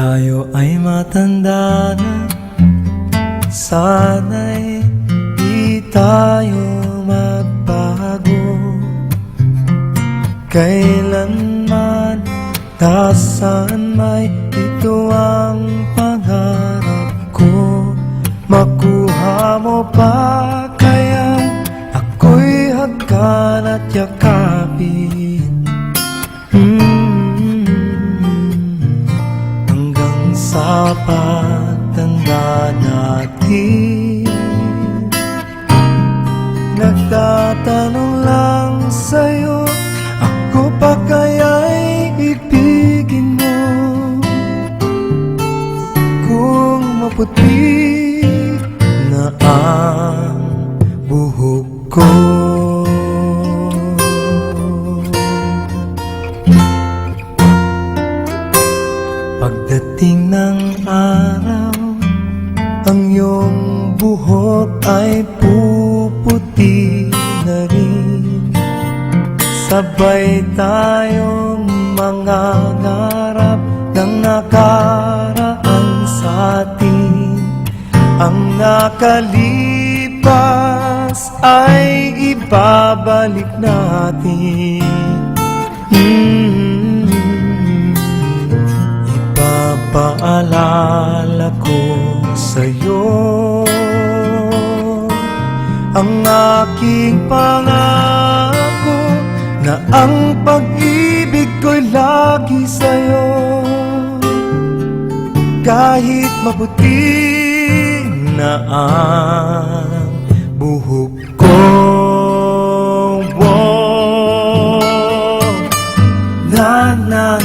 tayo ay matanda na, sana'y di tayo magbago. Kailanman, nasaan may ito ang pangarap ko. Makuha mo pa kaya ako'y hagkan at yakapin, hanggang sa pagtanda natin. Nagtatanong lang sa'yo, ako pa kaya'y ibigin mo? Kung maputi na ang buhok ko, pagdating ng araw, ang iyong buhok ay puputi na rin. Sabay tayong mangangarap ng nakaraan sa atin. Ang nakalipas ay ibabalik natin. Ipapaalala ko sa'yo ang aking pangako, na ang pag-ibig ko'y lagi sa'yo. Kahit maputi na ang buhok ko, na